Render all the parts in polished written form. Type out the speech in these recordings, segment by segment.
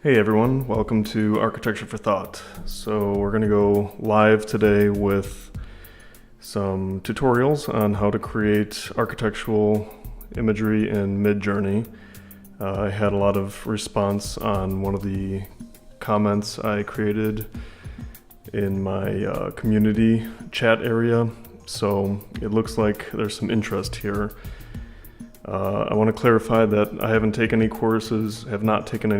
Hey everyone, welcome to Architecture for Thought. So we're going to go live today with some tutorials on how to create architectural imagery in Midjourney. I had a lot of response on one of the comments I created in my community chat area, so it looks like there's some interest here. I want to clarify that I have not taken any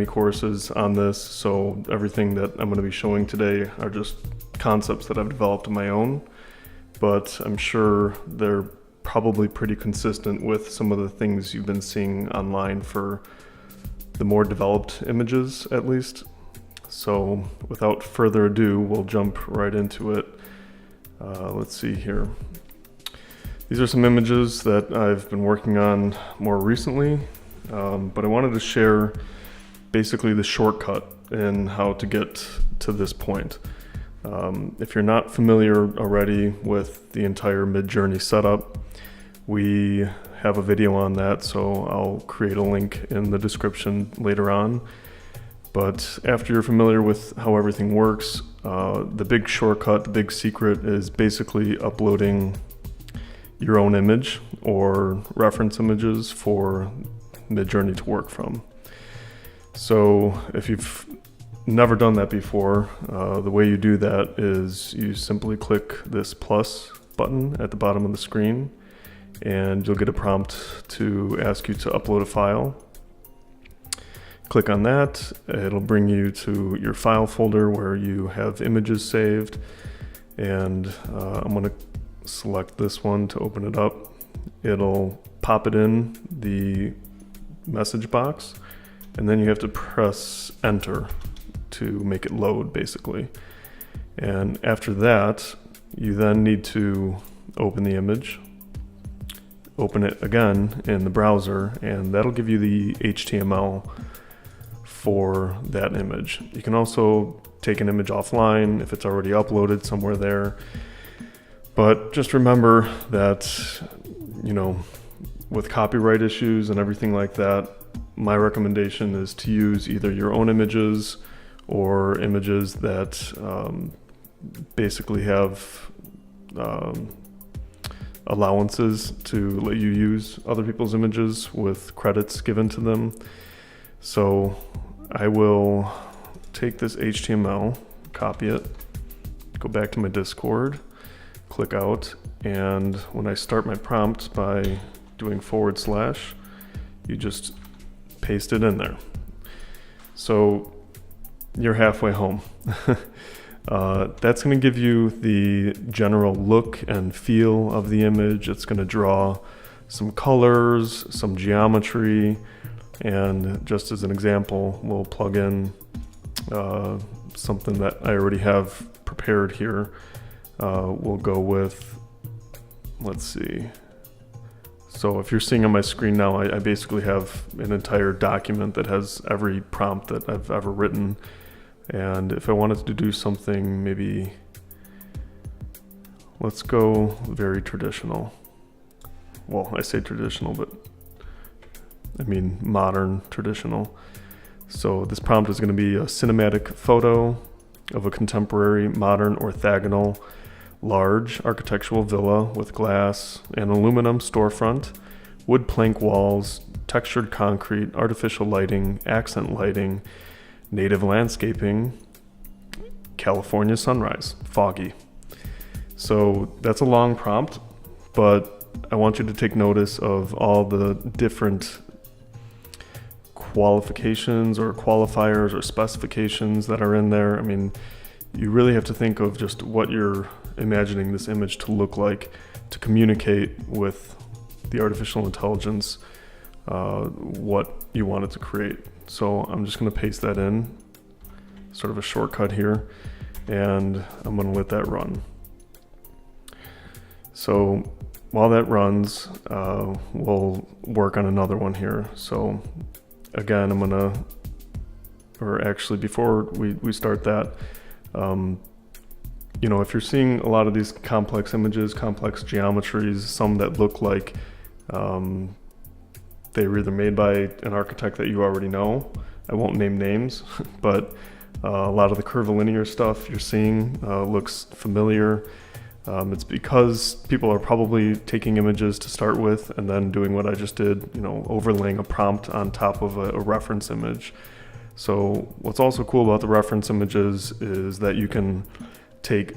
courses on this, so everything that I'm going to be showing today are just concepts that I've developed on my own, but I'm sure they're probably pretty consistent with some of the things you've been seeing online for the more developed images, at least. So without further ado, we'll jump right into it. Let's see here. These are some images that I've been working on more recently, but I wanted to share basically the shortcut in how to get to this point. If you're not familiar already with the entire Midjourney setup, we have a video on that, so I'll create a link in the description later on. But after you're familiar with how everything works, the big shortcut, the big secret is basically uploading your own image or reference images for Midjourney to work from. So if you've never done that before, the way you do that is you simply click this plus button at the bottom of the screen, and you'll get a prompt to ask you to upload a file. Click on that, it'll bring you to your file folder where you have images saved, and I'm going to select this one to open it up. It'll pop it in the message box, and then you have to press enter to make it load, basically. And after that, you then need to open the image, open it again in the browser, and that'll give you the HTML for that image. You can also take an image offline if it's already uploaded somewhere there. But just remember that, with copyright issues and everything like that, my recommendation is to use either your own images or images that basically have allowances to let you use other people's images with credits given to them. So I will take this HTML, copy it, go back to my Discord, click out, and when I start my prompt by doing /, you just paste it in there. So you're halfway home. That's going to give you the general look and feel of the image. It's going to draw some colors, some geometry, and just as an example, we'll plug in something that I already have prepared here. We'll go with, let's see. So if you're seeing on my screen now, I basically have an entire document that has every prompt that I've ever written. And if I wanted to do something, maybe let's go very traditional. Well, I say traditional, but I mean modern traditional. So this prompt is going to be a cinematic photo of a contemporary, modern, orthogonal, large architectural villa with glass and aluminum storefront, wood plank walls, textured concrete, artificial lighting, accent lighting, native landscaping, California sunrise, foggy. So that's a long prompt, but I want you to take notice of all the different qualifications or qualifiers or specifications that are in there. I mean, you really have to think of just what you're imagining this image to look like to communicate with the artificial intelligence what you want it to create. So I'm just going to paste that in, sort of a shortcut here, and I'm going to let that run. So while that runs, we'll work on another one here. So again, I'm going to, or actually before we start that, if you're seeing a lot of these complex images, complex geometries, some that look like they were either made by an architect that you already know, I won't name names, but a lot of the curvilinear stuff you're seeing looks familiar. It's because people are probably taking images to start with and then doing what I just did, overlaying a prompt on top of a reference image. So what's also cool about the reference images is that you can take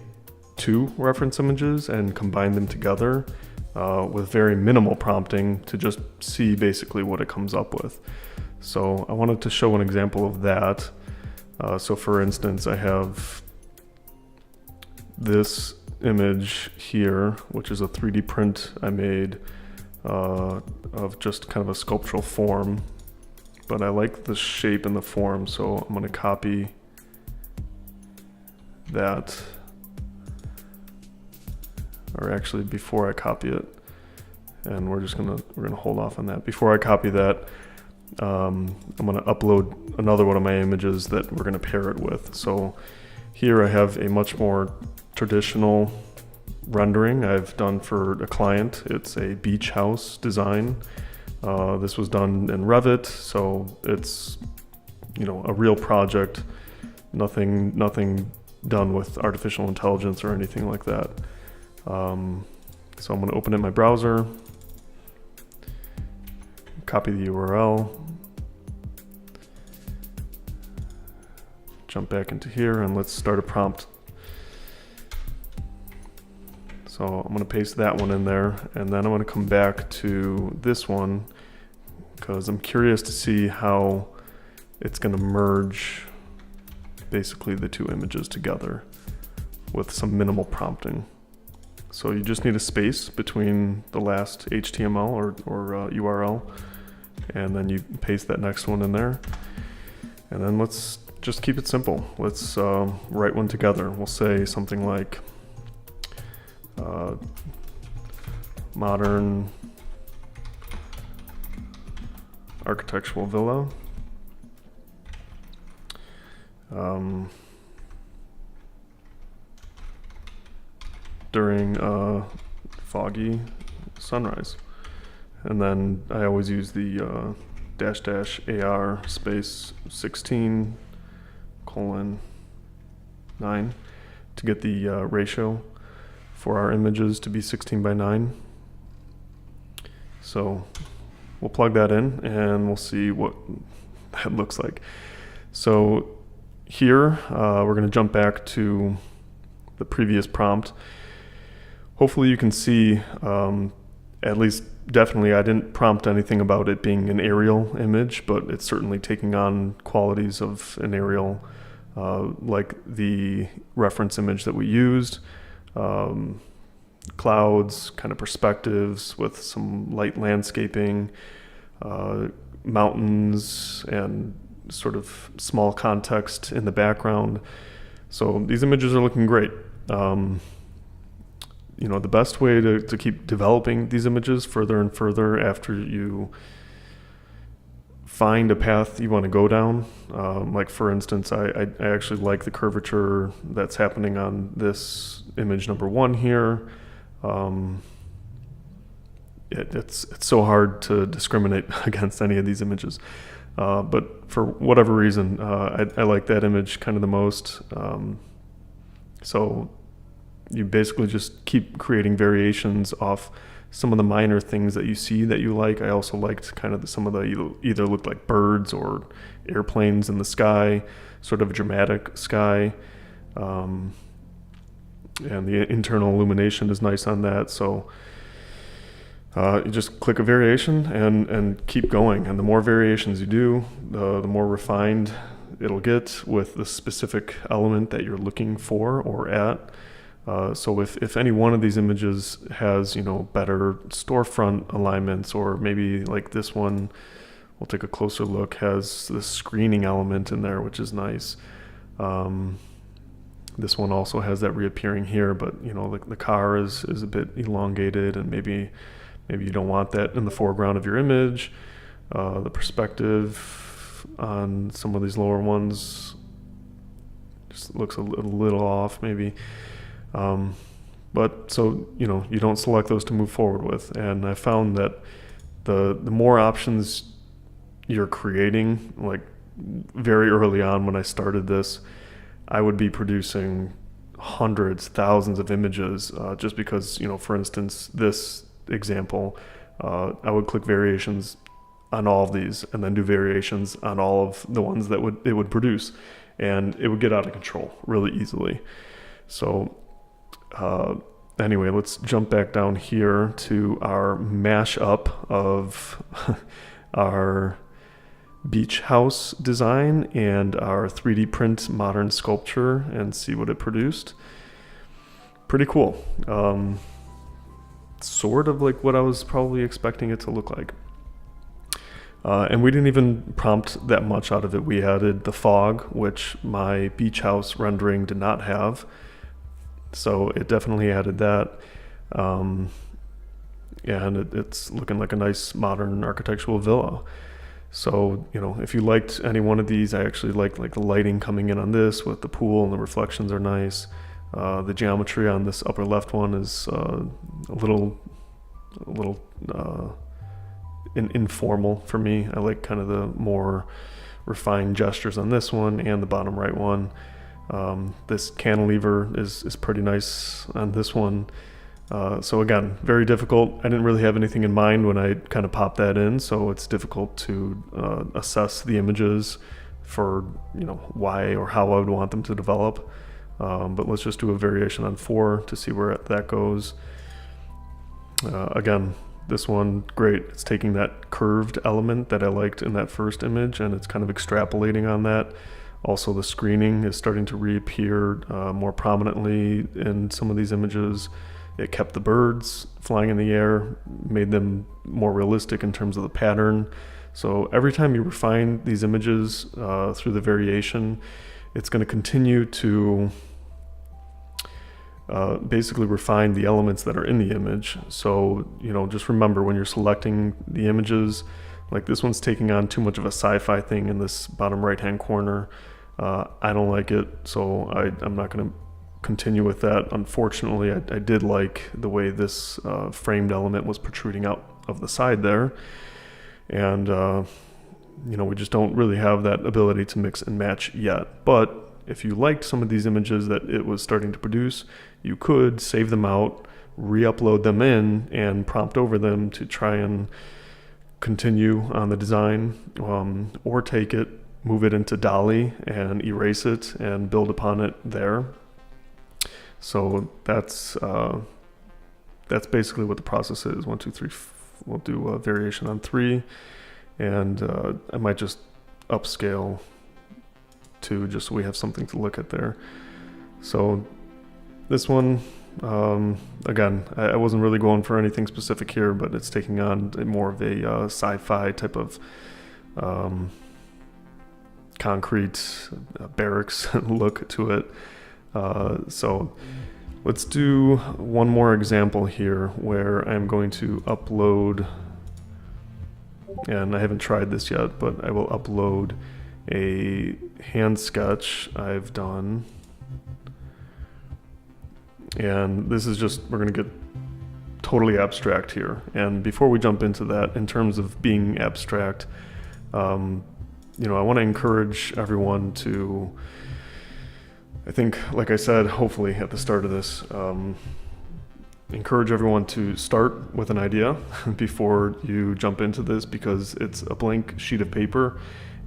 two reference images and combine them together with very minimal prompting to just see basically what it comes up with. So I wanted to show an example of that. So for instance, I have this image here, which is a 3D print I made of just kind of a sculptural form, but I like the shape and the form, so I'm going to copy that, or actually before I copy it, and we're gonna hold off on that. Before I copy that, I'm going to upload another one of my images that we're going to pair it with. So here I have a much more traditional rendering I've done for a client. It's a beach house design. This was done in Revit, so it's a real project. Nothing done with artificial intelligence or anything like that. So I'm going to open it in my browser, copy the URL, jump back into here, and let's start a prompt. So I'm going to paste that one in there, and then I'm going to come back to this one because I'm curious to see how it's going to merge basically the two images together with some minimal prompting. So you just need a space between the last HTML or URL, and then you paste that next one in there. And then let's just keep it simple. Let's write one together. We'll say something like modern architectural villa. During a foggy sunrise. And then I always use the --AR space 16:9 to get the ratio for our images to be 16:9. So we'll plug that in and we'll see what that looks like. So here we're going to jump back to the previous prompt. Hopefully you can see, at least definitely I didn't prompt anything about it being an aerial image, but it's certainly taking on qualities of an aerial, like the reference image that we used. Clouds, kind of perspectives with some light landscaping, mountains, and sort of small context in the background. So these images are looking great. The best way to keep developing these images further and further after you find a path you want to go down. Like for instance, I actually like the curvature that's happening on this image number 1 here. It's so hard to discriminate against any of these images. But for whatever reason, I like that image kind of the most. So you basically just keep creating variations off some of the minor things that you see that you like. I also liked kind of some of the either looked like birds or airplanes in the sky, sort of a dramatic sky. And the internal illumination is nice on that. So you just click a variation and keep going. And the more variations you do, the more refined it'll get with the specific element that you're looking for or at. So if any one of these images has, better storefront alignments, or maybe like this one, we'll take a closer look, has this screening element in there, which is nice. This one also has that reappearing here, but the car is a bit elongated, and maybe you don't want that in the foreground of your image. The perspective on some of these lower ones just looks a little off maybe. But so, you don't select those to move forward with. And I found that the more options you're creating, like very early on when I started this, I would be producing hundreds, thousands of images, just because, for instance, this example, I would click variations on all of these and then do variations on all of the ones that it would produce, and it would get out of control really easily. So anyway, let's jump back down here to our mashup of our beach house design and our 3D print modern sculpture and see what it produced. Pretty cool. Sort of like what I was probably expecting it to look like. And we didn't even prompt that much out of it. We added the fog, which my beach house rendering did not have. So it definitely added that. And it's looking like a nice modern architectural villa. So, if you liked any one of these, I actually like the lighting coming in on this with the pool, and the reflections are nice. The geometry on this upper left one is a little informal for me. I like kind of the more refined gestures on this one and the bottom right one. This cantilever is pretty nice on this one. So again, very difficult. I didn't really have anything in mind when I kind of popped that in, so it's difficult to assess the images for why or how I would want them to develop. But let's just do a variation on 4 to see where that goes. Again, this one, great. It's taking that curved element that I liked in that first image, and it's kind of extrapolating on that. Also, the screening is starting to reappear more prominently in some of these images. It kept the birds flying in the air, made them more realistic in terms of the pattern. So every time you refine these images through the variation, it's going to continue to basically refine the elements that are in the image. So, just remember when you're selecting the images, like this one's taking on too much of a sci-fi thing in this bottom right-hand corner. I don't like it, so I'm not going to continue with that. Unfortunately, I did like the way this framed element was protruding out of the side there. And, we just don't really have that ability to mix and match yet. But if you liked some of these images that it was starting to produce, you could save them out, re-upload them in, and prompt over them to try and continue on the design, or take it, move it into DALL-E and erase it and build upon it there. So that's basically what the process is. 1, 2, 3. We'll do a variation on 3, and I might just upscale 2 just so we have something to look at there. So this one, again, I wasn't really going for anything specific here, but it's taking on more of a sci-fi type of concrete barracks look to it. So let's do one more example here where I'm going to upload, and I haven't tried this yet, but I will upload a hand sketch I've done. And this is just, we're going to get totally abstract here. And before we jump into that, in terms of being abstract, I want to encourage everyone to, I think, like I said, hopefully at the start of this, encourage everyone to start with an idea before you jump into this, because it's a blank sheet of paper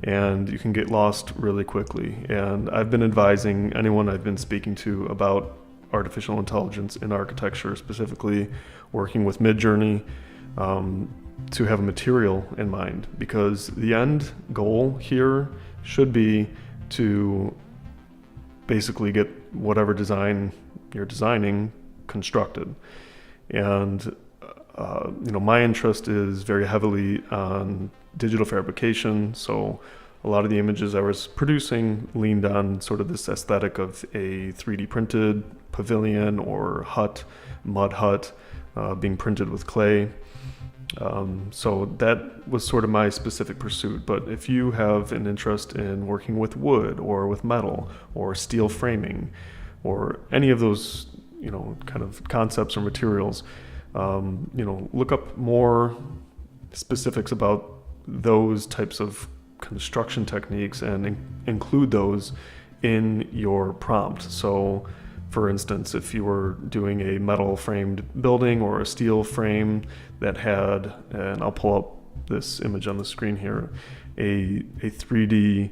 and you can get lost really quickly. And I've been advising anyone I've been speaking to about artificial intelligence in architecture, specifically working with Midjourney, to have a material in mind, because the end goal here should be to basically get whatever design you're designing constructed. And my interest is very heavily on digital fabrication, so a lot of the images I was producing leaned on sort of this aesthetic of a 3D printed pavilion or hut, mud hut, being printed with clay. So that was sort of my specific pursuit. But if you have an interest in working with wood or with metal or steel framing or any of those, kind of concepts or materials, look up more specifics about those types of construction techniques and include those in your prompt. So for instance, if you were doing a metal framed building or a steel frame that had, and I'll pull up this image on the screen here, a 3D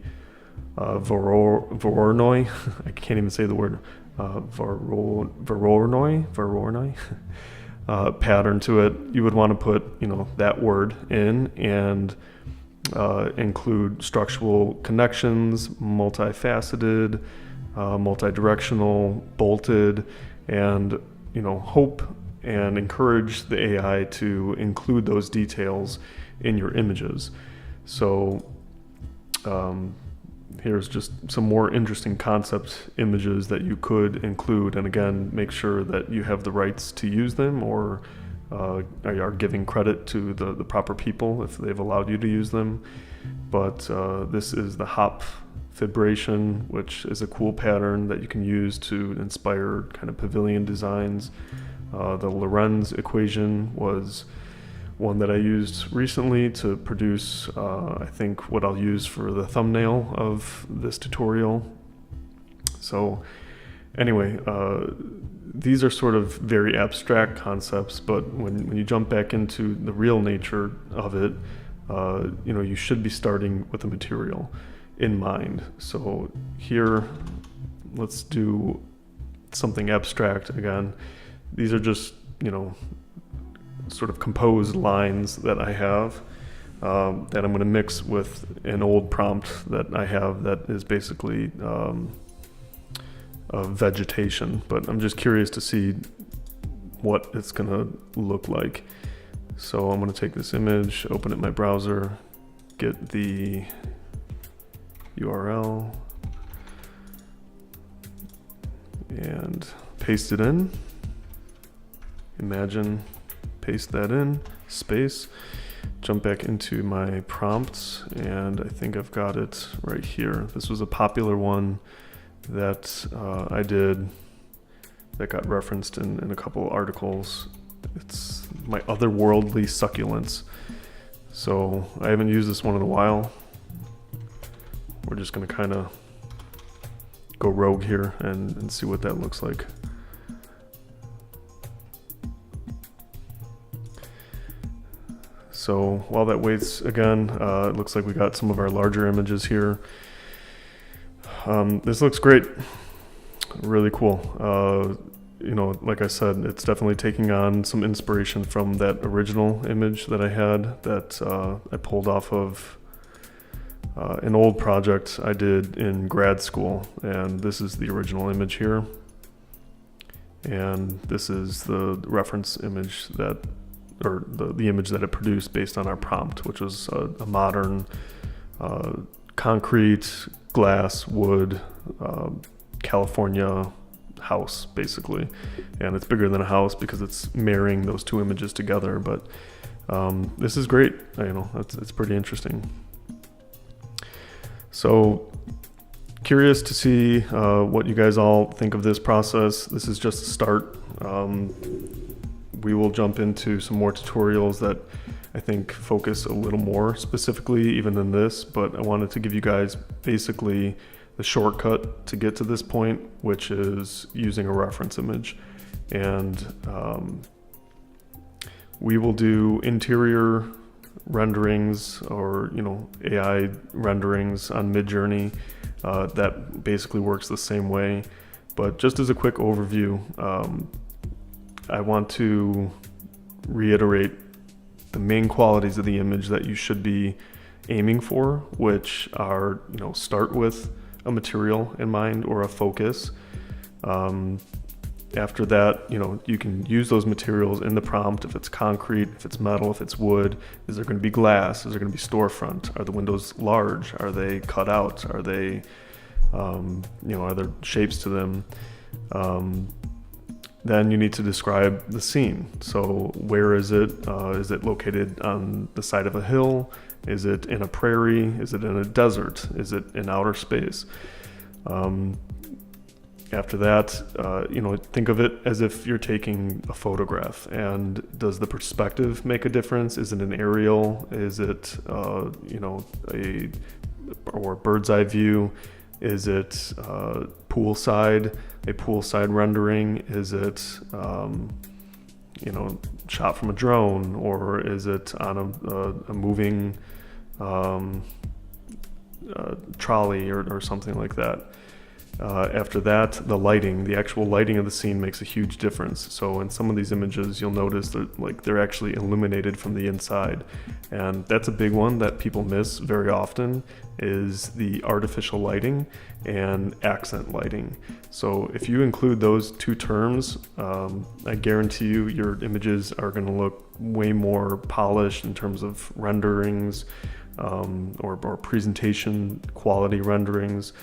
Voronoi, I can't even say the word, Voronoi pattern to it, you would want to put, that word in and include structural connections, multifaceted, multi-directional, bolted, and hope and encourage the AI to include those details in your images. So here's just some more interesting concept images that you could include, and again, make sure that you have the rights to use them, or are giving credit to the proper people if they've allowed you to use them. But this is the hop fibration, which is a cool pattern that you can use to inspire kind of pavilion designs. The Lorenz equation was one that I used recently to produce, I think, what I'll use for the thumbnail of this tutorial. So anyway, these are sort of very abstract concepts, but when you jump back into the real nature of it, you should be starting with a material in mind. So here, let's do something abstract again. These are just, sort of composed lines that I have that I'm going to mix with an old prompt that I have that is basically vegetation, but I'm just curious to see what it's going to look like. So I'm going to take this image, open it in my browser, get the URL, and paste it in. Imagine, paste that in, space, jump back into my prompts, and I think I've got it right here. This was a popular one that I did that got referenced in a couple articles. It's my otherworldly succulents. So I haven't used this one in a while. We're just going to kind of go rogue here and see what that looks like. So while that waits, again, it looks like we got some of our larger images here. This looks great, really cool. Like I said, it's definitely taking on some inspiration from that original image that I had that I pulled off of an old project I did in grad school. And this is the original image here. And this is the reference image or the image that it produced based on our prompt, which was a modern concrete, glass, wood, California house, basically. And it's bigger than a house because it's marrying those two images together. But this is great. It's pretty interesting. So curious to see what you guys all think of this process. This is just a start. We will jump into some more tutorials that I think focus a little more specifically even than this, but I wanted to give you guys basically the shortcut to get to this point, which is using a reference image. And we will do interior renderings or AI renderings on Midjourney that basically works the same way. But just as a quick overview, I want to reiterate the main qualities of the image that you should be aiming for, which are, start with a material in mind or a focus. After that, you can use those materials in the prompt. If it's concrete, if it's metal, if it's wood, is there going to be glass? Is there going to be storefront? Are the windows large? Are they cut out? Are they, are there shapes to them? Then you need to describe the scene. So where is it? Is it located on the side of a hill? Is it in a prairie? Is it in a desert? Is it in outer space? After that, think of it as if you're taking a photograph. And does the perspective make a difference? Is it an aerial? Is it, a or bird's eye view? Is it poolside, a poolside rendering? Is it, shot from a drone, or is it on a moving trolley or something like that? After that, the lighting, the actual lighting of the scene makes a huge difference. So in some of these images, you'll notice that they're actually illuminated from the inside. And that's a big one that people miss very often, is the artificial lighting and accent lighting. So if you include those two terms, I guarantee you your images are going to look way more polished in terms of renderings, or presentation quality renderings.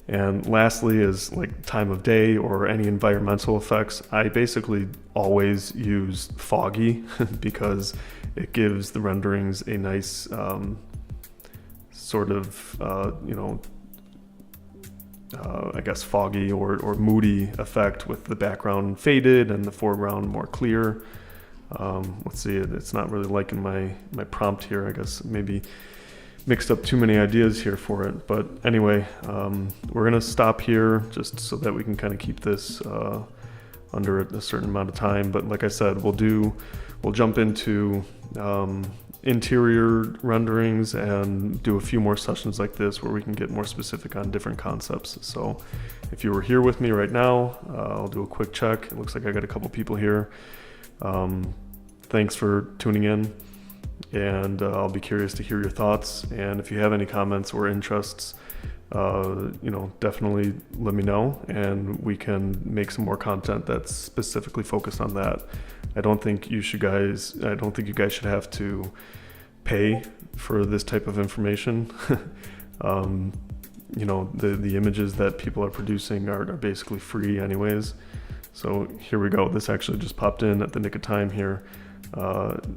And lastly is like time of day or any environmental effects. I basically always use foggy because it gives the renderings a nice I guess foggy or moody effect, with the background faded and the foreground more clear. Let's see, it's not really liking my prompt here. I guess maybe mixed up too many ideas here for it. But anyway, we're gonna stop here just so that we can kind of keep this under a certain amount of time. But like I said, we'll jump into interior renderings and do a few more sessions like this where we can get more specific on different concepts. So if you were here with me right now, I'll do a quick check. It looks like I got a couple people here. Thanks for tuning in. And I'll be curious to hear your thoughts. And if you have any comments or interests, definitely let me know, and we can make some more content that's specifically focused on that. I don't think you guys should have to pay for this type of information. The images that people are producing are basically free anyways. So here we go. This actually just popped in at the nick of time here.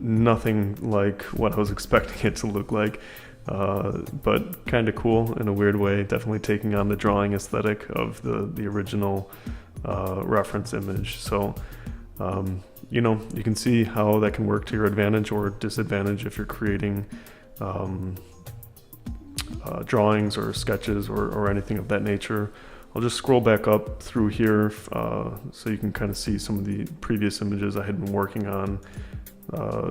Nothing like what I was expecting it to look like, but kind of cool in a weird way, definitely taking on the drawing aesthetic of the original reference image. So you can see how that can work to your advantage or disadvantage if you're creating drawings or sketches or anything of that nature. I'll just scroll back up through here so you can kind of see some of the previous images I had been working on.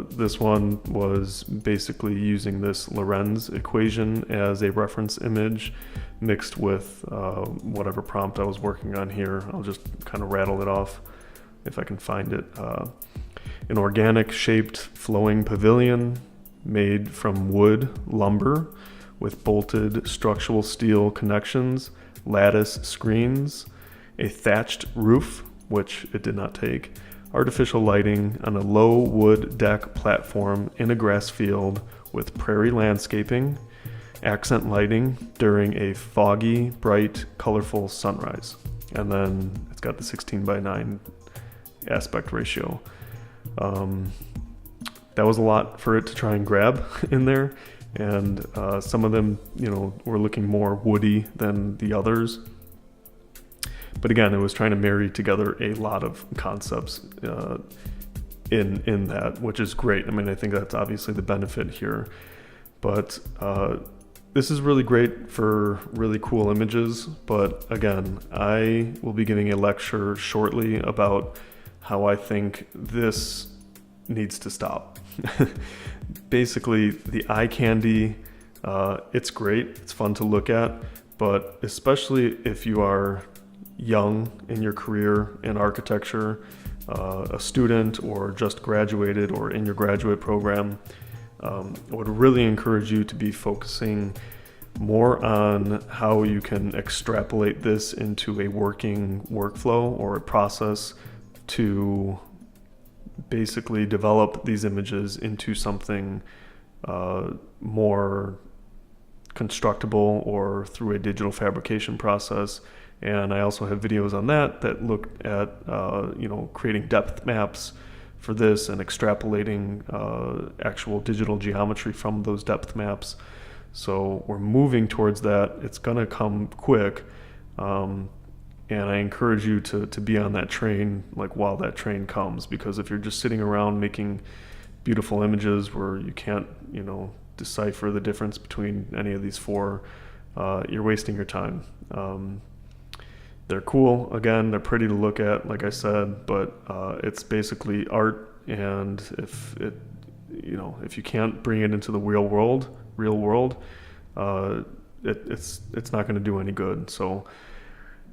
This one was basically using this Lorentz equation as a reference image mixed with whatever prompt I was working on here. I'll just kind of rattle it off if I can find it. An organic shaped flowing pavilion made from wood lumber with bolted structural steel connections, lattice screens, a thatched roof, which it did not take, artificial lighting on a low wood deck platform in a grass field with prairie landscaping, accent lighting during a foggy, bright, colorful sunrise. And then it's got the 16:9 aspect ratio. That was a lot for it to try and grab in there. And some of them, were looking more woody than the others. But again, it was trying to marry together a lot of concepts in that, which is great. I mean, I think that's obviously the benefit here. But this is really great for really cool images. But again, I will be giving a lecture shortly about how I think this needs to stop. Basically, the eye candy, it's great, it's fun to look at, but especially if you are young in your career in architecture, a student or just graduated or in your graduate program, I would really encourage you to be focusing more on how you can extrapolate this into a working workflow or a process to basically develop these images into something more constructible or through a digital fabrication process. And I also have videos on that look at creating depth maps for this and extrapolating actual digital geometry from those depth maps. So we're moving towards that. It's gonna come quick. And I encourage you to be on that train, like while that train comes, because if you're just sitting around making beautiful images where you can't, decipher the difference between any of these four, you're wasting your time. They're cool, again, they're pretty to look at, like I said, but it's basically art, and if you can't bring it into the real world, it's not going to do any good. So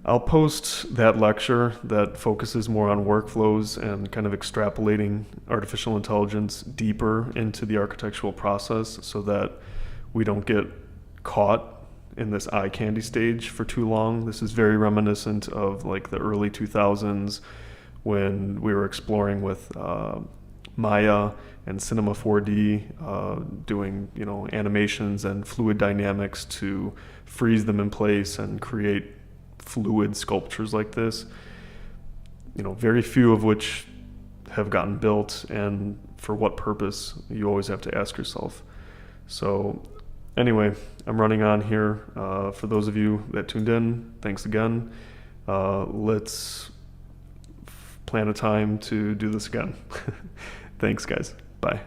I'll post that lecture that focuses more on workflows and kind of extrapolating artificial intelligence deeper into the architectural process, so that we don't get caught in this eye candy stage for too long. This is very reminiscent of like the early 2000s when we were exploring with Maya and Cinema 4D, doing animations and fluid dynamics to freeze them in place and create fluid sculptures like this. Very few of which have gotten built, and for what purpose, you always have to ask yourself. So anyway, I'm running on here. For those of you that tuned in, thanks again. Let's plan a time to do this again. Thanks, guys. Bye.